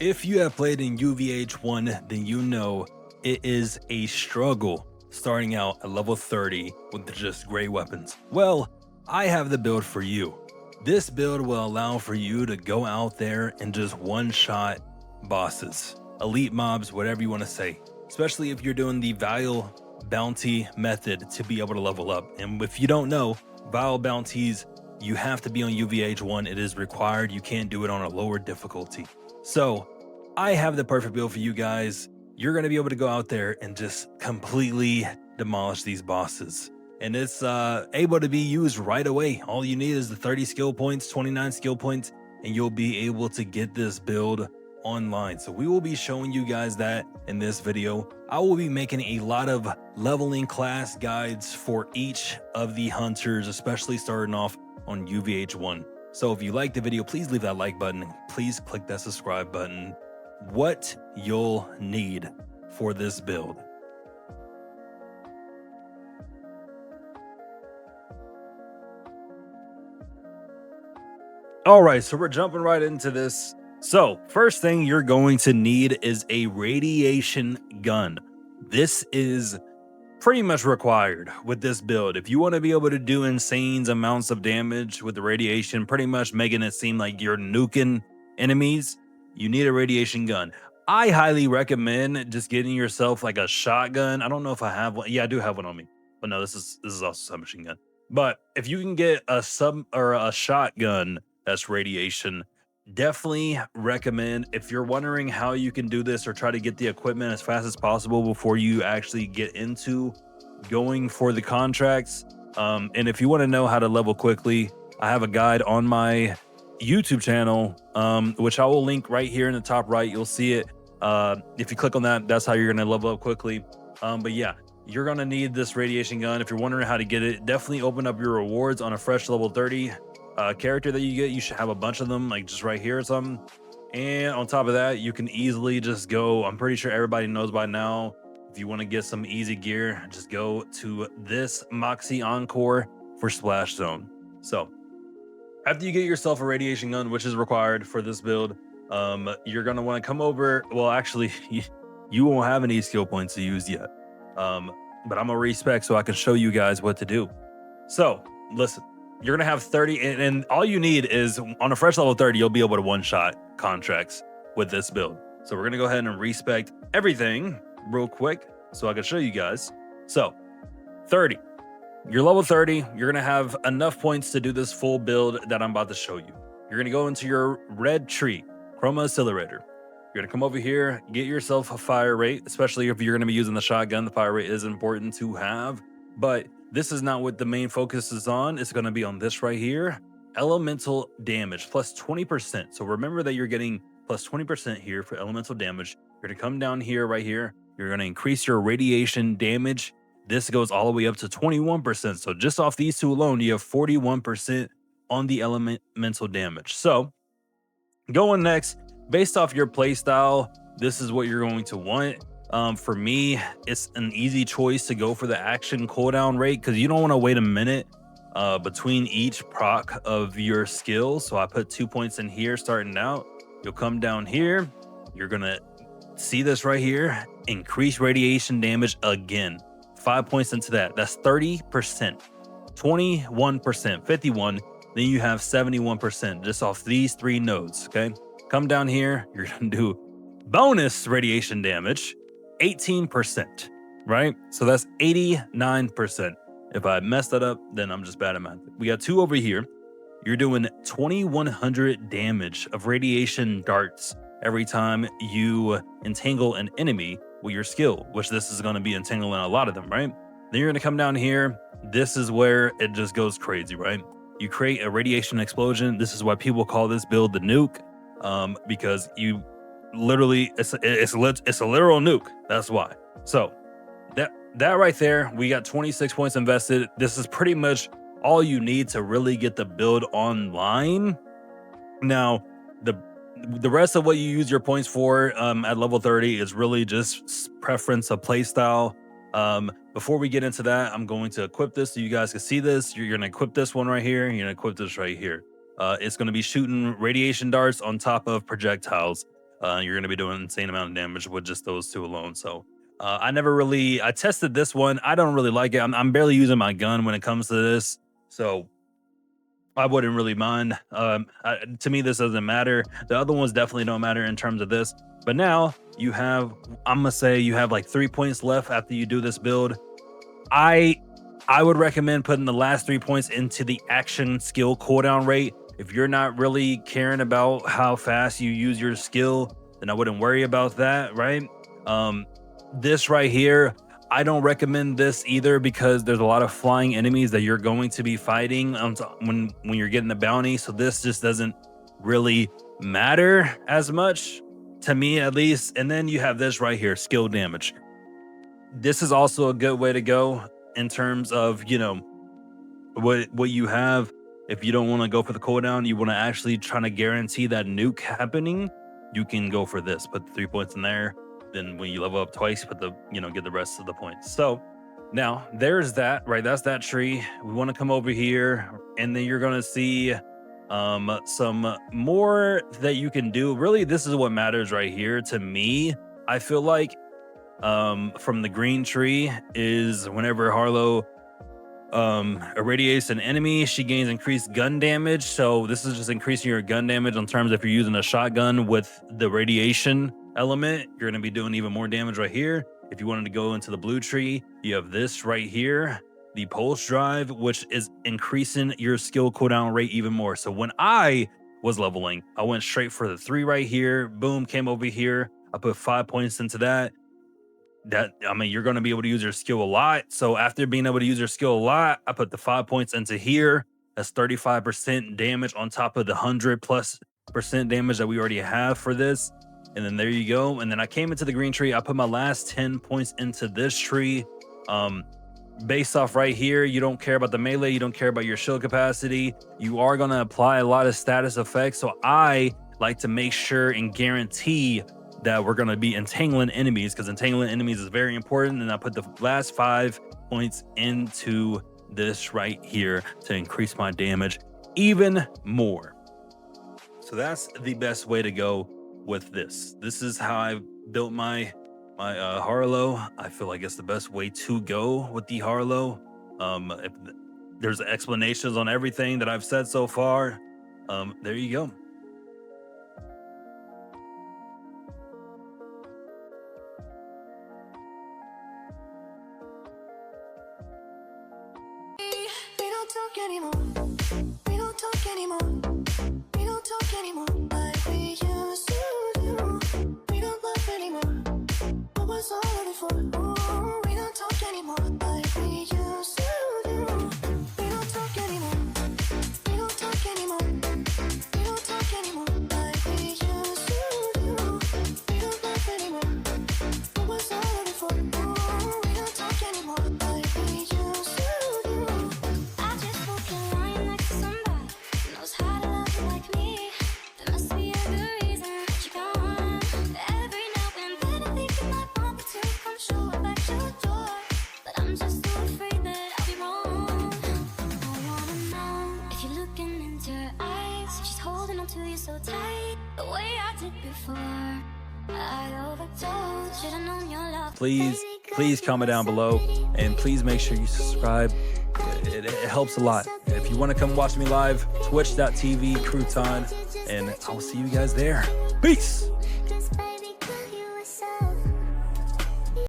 If you have played in UVH1, then you know it is a struggle starting out at level 30 with just great weapons. Well, I have the build for you. This build will allow for you to go out there and just one-shot bosses, elite mobs, whatever you want to say, especially if you're doing the Vile Bounty method to be able to level up. And if you don't know, Vile Bounties, you have to be on UVH1. It is required. You can't do it on a lower difficulty. So I have the perfect build for you guys. You're going to be able to go out there and just completely demolish these bosses. And it's able to be used right away. All you need is the 30 skill points, 29 skill points, and you'll be able to get this build online. So we will be showing you guys that in this video. I will be making a lot of leveling class guides for each of the hunters, especially starting off on UVH1. So if you like the video, please leave that like button. Please click that subscribe button. What you'll need for this build. All right, so we're jumping right into this. So first thing you're going to need is a radiation gun. This is pretty much required with this build. If you want to be able to do insane amounts of damage with the radiation, pretty much making it seem like you're nuking enemies, you need a radiation gun. I highly recommend just getting yourself like a shotgun. I don't know if I have one. Yeah, I do have one on me, but no, this is also a submachine gun. But if you can get a shotgun that's radiation, definitely recommend. If you're wondering how you can do this or try to get the equipment as fast as possible before you actually get into going for the contracts, and if you want to know how to level quickly, I have a guide on my YouTube channel, which I will link right here in the top right. You'll see it. If you click on that, that's how you're going to level up quickly. But yeah, you're going to need this radiation gun. If you're wondering how to get it, definitely open up your rewards on a fresh level 30 character that you get. You should have a bunch of them, like just right here or something. And on top of that, you can easily just go, I'm pretty sure everybody knows by now, if you want to get some easy gear, just go to this Moxie Encore for Splash Zone. So after you get yourself a radiation gun, which is required for this build, you're going to want to come over. Well, actually, you won't have any skill points to use yet. But I'm going to respec so I can show you guys what to do. So listen, you're going to have 30, and all you need is on a fresh level 30, you'll be able to one-shot contracts with this build. So we're going to go ahead and respec everything real quick so I can show you guys. So 30. You're level 30, you're going to have enough points to do this full build that I'm about to show you. You're going to go into your red tree, Chroma Accelerator. You're going to come over here, get yourself a fire rate, especially if you're going to be using the shotgun. The fire rate is important to have, but this is not what the main focus is on. It's going to be on this right here, elemental damage, plus 20%. So remember that you're getting plus 20% here for elemental damage. You're going to come down here, right here. You're going to increase your radiation damage. This goes all the way up to 21%. So just off these two alone, you have 41% on the elemental damage. So going next, based off your playstyle, this is what you're going to want. For me, it's an easy choice to go for the action cooldown rate because you don't want to wait a minute between each proc of your skill. So I put 2 points in here starting out. You'll come down here. You're going to see this right here. Increase radiation damage again. 5 points into that. That's 30%, 21%, 51. Then you have 71% just off these three nodes. Okay. Come down here. You're going to do bonus radiation damage, 18%, right? So that's 89%. If I messed that up, then I'm just bad at math. We got two over here. You're doing 2,100 damage of radiation darts every time you entangle an enemy with your skill, which this is going to be entangling a lot of them, right? Then you're going to come down here. This is where it just goes crazy, right? You create a radiation explosion. This is why people call this build the nuke, because you literally, it's a literal nuke. That's why. So that right there, we got 26 points invested. This is pretty much all you need to really get the build online. Now, the rest of what you use your points for at level 30 is really just preference of playstyle. Before we get into that, I'm going to equip this so you guys can see this. You're going to equip this one right here. You're going to equip this right here. It's going to be shooting radiation darts on top of projectiles. you're going to be doing an insane amount of damage with just those two alone. So I tested this one. I don't really like it. I'm barely using my gun when it comes to this. So I wouldn't really mind. To me, this doesn't matter. The other ones definitely don't matter in terms of this. But now you have, I'm gonna say you have like 3 points left after you do this build. I would recommend putting the last 3 points into the action skill cooldown rate. If you're not really caring about how fast you use your skill, then I wouldn't worry about that, right? This right here, I don't recommend this either because there's a lot of flying enemies that you're going to be fighting when you're getting the bounty. So this just doesn't really matter as much to me, at least. And then you have this right here, skill damage. This is also a good way to go in terms of, you know, what you have. If you don't want to go for the cooldown, you want to actually try to guarantee that nuke happening, you can go for this. Put the 3 points in there. Then when you level up twice, put the, you know, get the rest of the points. So now there's that, right? That's that tree. We want to come over here, and then you're going to see some more that you can do. Really, this is what matters right here to me. I feel like from the green tree is whenever Harlowe irradiates an enemy, she gains increased gun damage. So this is just increasing your gun damage in terms of if you're using a shotgun with the radiation element, you're going to be doing even more damage right here. If you wanted to go into the blue tree, you have this right here, the pulse drive, which is increasing your skill cooldown rate even more. So when I was leveling, I went straight for the 3 right here. Boom, came over here. I put 5 points into that. I mean, you're going to be able to use your skill a lot. So after being able to use your skill a lot, I put the 5 points into here. That's 35% damage on top of the 100+% damage that we already have for this. And then there you go. And then I came into the green tree. I put my last 10 points into this tree. Based off right here, you don't care about the melee. You don't care about your shield capacity. You are going to apply a lot of status effects. So I like to make sure and guarantee that we're going to be entangling enemies, because entangling enemies is very important. And I put the last 5 points into this right here to increase my damage even more. So that's the best way to go with this. This is how I built my Harlowe. I feel like it's the best way to go with the Harlowe. If there's explanations on everything that I've said so far, there you go. We don't talk anymore. We don't talk anymore. We don't talk anymore like we used to do. We don't laugh anymore. What was all of it for? Ooh, we don't talk anymore like we used to do. We don't talk anymore. We don't talk anymore. We don't talk anymore like we used to do. We don't laugh anymore. What was all of it for? Ooh, we don't talk anymore like we used to do. I just walk a line next to somebody who knows how to love you like me. There must be a good reason that you're gone. Every now and then I think you might want me to come show up at your door, but I'm just so afraid that I'll be wrong. I wanna know if you're looking into her eyes, if she's holding on to you so tight, the way I did before. I overdosed, should've known your love. Please comment down below, and please make sure you subscribe. It helps a lot. And if you want to come watch me live, twitch.tv Cruton, and I'll see you guys there. Peace.